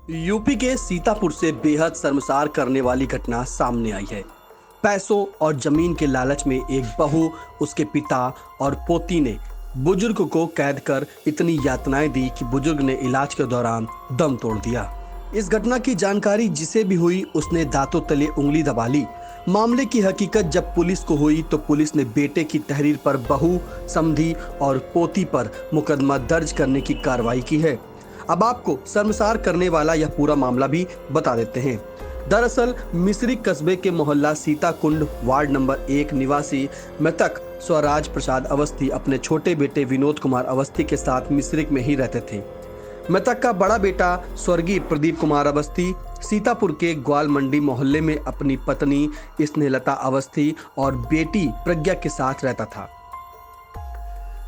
UP के सीतापुर से बेहद शर्मसार करने वाली घटना सामने आई है। पैसों और जमीन के लालच में एक बहू, उसके पिता और पोती ने बुजुर्ग को कैद कर इतनी यातनाएं दी कि बुजुर्ग ने इलाज के दौरान दम तोड़ दिया। इस घटना की जानकारी जिसे भी हुई उसने दांतों तले उंगली दबा ली। मामले की हकीकत जब पुलिस को हुई तो पुलिस ने बेटे की तहरीर पर बहू, समधी और पोती पर मुकदमा दर्ज करने की कार्रवाई की है। अब आपको शर्मसार करने वाला यह पूरा मामला भी बता देते हैं। दरअसल मिस्री कस्बे के मोहल्ला सीताकुंड वार्ड नंबर 1 निवासी मृतक स्वराज प्रसाद अवस्थी अपने छोटे बेटे विनोद कुमार अवस्थी के साथ मिस्रिक में ही रहते थे। मृतक का बड़ा बेटा स्वर्गीय प्रदीप कुमार अवस्थी सीतापुर के ग्वाल मंडी मोहल्ले में अपनी पत्नी स्नेहलता अवस्थी और बेटी प्रज्ञा के साथ रहता था।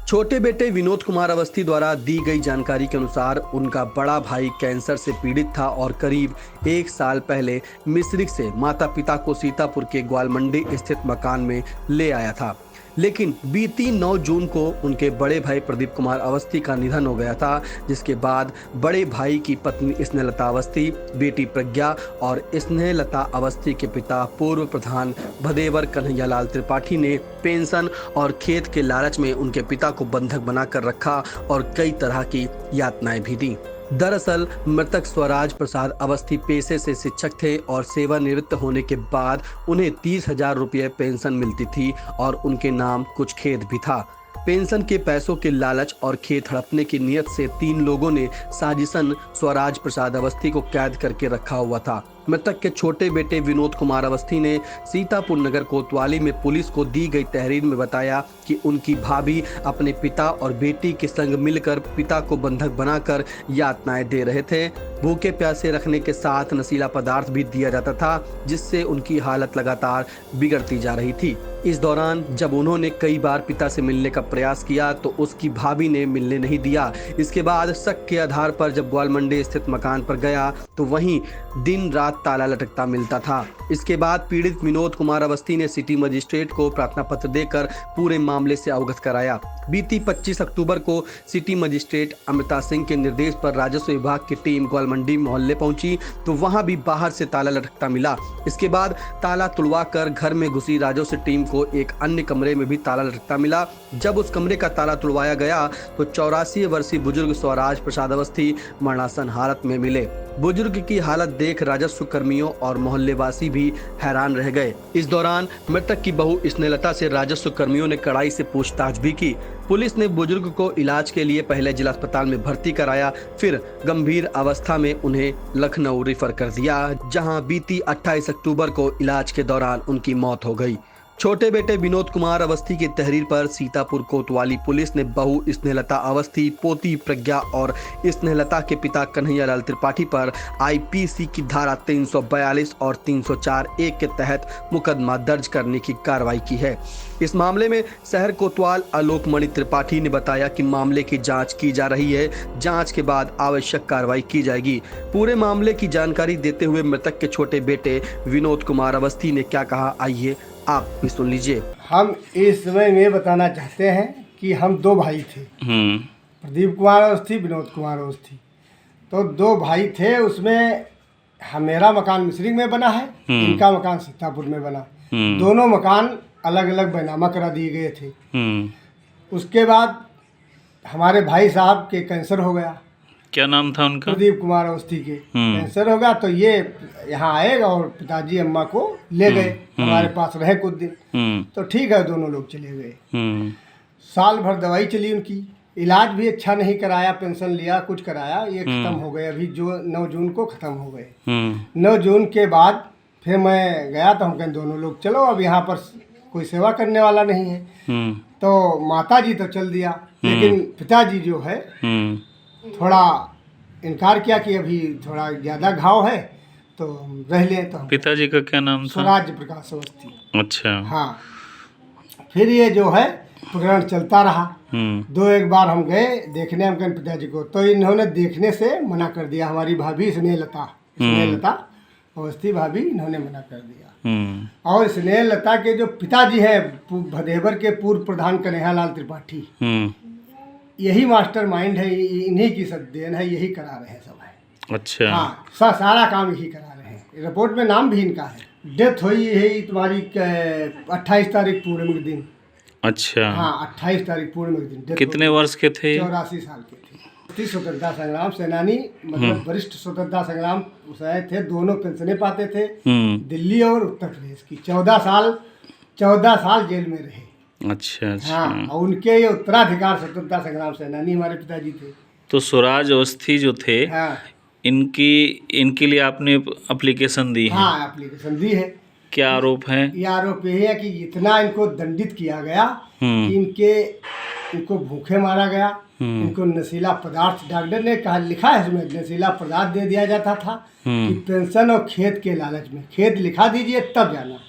छोटे बेटे विनोद कुमार अवस्थी द्वारा दी गई जानकारी के अनुसार उनका बड़ा भाई कैंसर से पीड़ित था और करीब 1 साल पहले मिस्रिक से माता पिता को सीतापुर के ग्वाल मंडी स्थित मकान में ले आया था। लेकिन बीती 9 जून को उनके बड़े भाई प्रदीप कुमार अवस्थी का निधन हो गया था, जिसके बाद बड़े भाई की पत्नी स्नेहलता अवस्थी, बेटी प्रज्ञा और स्नेहलता अवस्थी के पिता पूर्व प्रधान भदेवर कन्हैयालाल त्रिपाठी ने पेंशन और खेत के लालच में उनके पिता को बंधक बनाकर रखा और कई तरह की यातनाएं भी दी। दरअसल मृतक स्वराज प्रसाद अवस्थी पेशे से शिक्षक थे और सेवानिवृत्त होने के बाद उन्हें 30,000 रुपये पेंशन मिलती थी और उनके नाम कुछ खेत भी था। पेंशन के पैसों के लालच और खेत हड़पने की नीयत से 3 लोगों ने साजिशन स्वराज प्रसाद अवस्थी को कैद करके रखा हुआ था। मृतक के छोटे बेटे विनोद कुमार अवस्थी ने सीतापुर नगर कोतवाली में पुलिस को दी गई तहरीर में बताया कि उनकी भाभी अपने पिता और बेटी के संग मिलकर पिता को बंधक बनाकर यातनाएं दे रहे थे। भूखे प्यासे रखने के साथ नशीला पदार्थ भी दिया जाता था, जिससे उनकी हालत लगातार बिगड़ती जा रही थी। इस दौरान जब उन्होंने कई बार पिता से मिलने का प्रयास किया तो उसकी भाभी ने मिलने नहीं दिया। इसके बाद शक के आधार पर जब ग्वाल मंडी स्थित मकान पर गया तो वहीं दिन रात ताला लटकता मिलता था। इसके बाद पीड़ित विनोद कुमार अवस्थी ने सिटी मजिस्ट्रेट को प्रार्थना पत्र देकर पूरे मामले से अवगत कराया। बीती 25 अक्टूबर को सिटी मजिस्ट्रेट अमृता सिंह के निर्देश पर राजस्व विभाग की टीम ग्वाल मंडी मोहल्ले पहुंची तो वहां भी बाहर से ताला लटकता मिला। इसके बाद ताला तुड़वा कर घर में घुसी राजस्व टीम को एक अन्य कमरे में भी ताला लटकता मिला। जब उस कमरे का ताला तुड़वाया गया तो 84 वर्षीय बुजुर्ग स्वराज प्रसाद अवस्थी मरणासन हालत में मिले। बुजुर्ग की हालत देख राजस्व कर्मियों और मोहल्लेवासी भी हैरान रह गए। इस दौरान मृतक की बहू स्नेहलता से राजस्व कर्मियों ने कड़ाई से पूछताछ भी की। पुलिस ने बुजुर्ग को इलाज के लिए पहले जिला अस्पताल में भर्ती कराया, फिर गंभीर अवस्था में उन्हें लखनऊ रेफर कर दिया, जहां बीती 28 अक्टूबर को इलाज के दौरान उनकी मौत हो गई। छोटे बेटे विनोद कुमार अवस्थी की तहरीर पर सीतापुर कोतवाली पुलिस ने बहू स्नेहलता अवस्थी, पोती प्रज्ञा और स्नेहलता के पिता कन्हैयालाल त्रिपाठी पर आईपीसी की धारा 342 और 304(1) के तहत मुकदमा दर्ज करने की कार्रवाई की है। इस मामले में शहर कोतवाल आलोक मणि त्रिपाठी ने बताया कि मामले की जांच की जा रही है। जांच के बाद आवश्यक कार्रवाई की जाएगी। पूरे मामले की जानकारी देते हुए मृतक के छोटे बेटे विनोद कुमार अवस्थी ने क्या कहा, आइए आप भी सुन लीजिए। हम इस समय में बताना चाहते हैं कि हम 2 भाई थे, प्रदीप कुमार अवस्थी, विनोद कुमार अवस्थी। तो 2 भाई थे, उसमें मेरा मकान मिस्री में बना है, इनका मकान सीतापुर में बना। दोनों मकान अलग अलग बैनामा करा दिए गए थे। उसके बाद हमारे भाई साहब के कैंसर हो गया। क्या नाम था उनका? प्रदीप कुमार अवस्थी के कैंसर हो गया तो ये यहाँ आए और पिताजी अम्मा को ले गए, हमारे पास रहे कुछ दिन। तो ठीक है, दोनों लोग चले गए। साल भर दवाई चली उनकी, इलाज भी अच्छा नहीं कराया, पेंशन लिया, कुछ कराया, ये खत्म हो गए। अभी जो 9 जून को खत्म हो गए। 9 जून के बाद फिर मैं गया तो हम कहें दोनों लोग चलो, अब यहाँ पर कोई सेवा करने वाला नहीं है। तो माता जी तो चल दिया, लेकिन पिताजी जो है थोड़ा इनकार किया कि अभी थोड़ा ज़्यादा घाव है तो रह लें। तो पिताजी का क्या नाम था? स्वराज प्रकाश अवस्थी। अच्छा। हाँ, फिर ये जो है प्रकरण चलता रहा। 2-1 बार हम गए देखने हम पिताजी को, तो इन्होंने देखने से मना कर दिया। हमारी भाभी स्नेहलता अवस्थी भाभी, इन्होंने मना कर दिया। और स्नेहलता के जो पिताजी हैं भदेवर के पूर्व प्रधान कन्हैयालाल त्रिपाठी, यही मास्टर माइंड है, इन्हीं की सब देन है, यही करा रहे हैं सब है। अच्छा। हाँ, सारा काम यही करा रहे हैं। रिपोर्ट में नाम भी इनका है। डेथ हुई है तुम्हारी 28 तारीख पूर्णिमा के दिन। अच्छा। हाँ, 28 तारीख पूर्णिमा के दिन death कितने हुई। वर्ष के थे? 84 साल के थे। स्वतंत्रता संग्राम सेनानी, मतलब वरिष्ठ स्वतंत्रता संग्राम थे। दोनों पेंशनें पाते थे, दिल्ली और उत्तर प्रदेश की। 14 साल जेल में रहे। अच्छा अच्छा। हाँ, और उनके ये उत्तराधिकार स्वतंत्रता संग्राम सेनानी हमारे पिताजी थे। तो स्वराज अवस्थी जो थे, हाँ, इनके लिए आपने एप्लीकेशन दी है? हाँ, एप्लीकेशन दी है। क्या आरोप है? ये आरोप यही है कि इतना इनको दंडित किया गया कि इनको भूखे मारा गया, इनको नशीला पदार्थ, डॉक्टर ने कहा, लिखा है इसमें, नशीला पदार्थ दे दिया जाता था कि पेंशन और खेत के लालच में। खेत लिखा दीजिए तब जाना।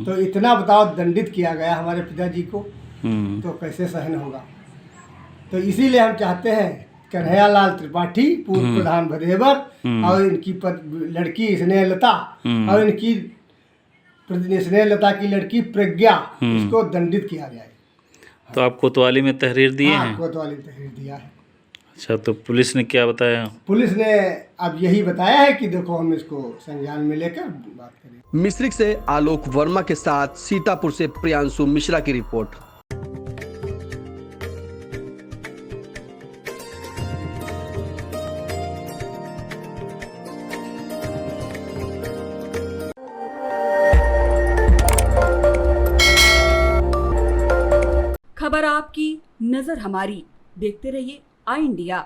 तो इतना बताओ दंडित किया गया हमारे पिताजी को, तो कैसे सहन होगा। तो इसीलिए हम चाहते हैं कन्हैयालाल त्रिपाठी, पूर्व प्रधान भदेवर, और इनकी लड़की स्नेहलता, और इनकी स्नेहलता की लड़की प्रज्ञा, इसको दंडित किया जाए। तो आप कोतवाली में तहरीर दिए हाँ, हैं? कोतवाली में तहरीर दिया है। अच्छा, तो पुलिस ने क्या बताया? पुलिस ने अब यही बताया है कि देखो हम इसको संज्ञान में लेकर बात करें। मिश्रिक से आलोक वर्मा के साथ सीतापुर से प्रियांशु मिश्रा की रिपोर्ट। खबर आपकी, नजर हमारी। देखते रहिए आई इंडिया।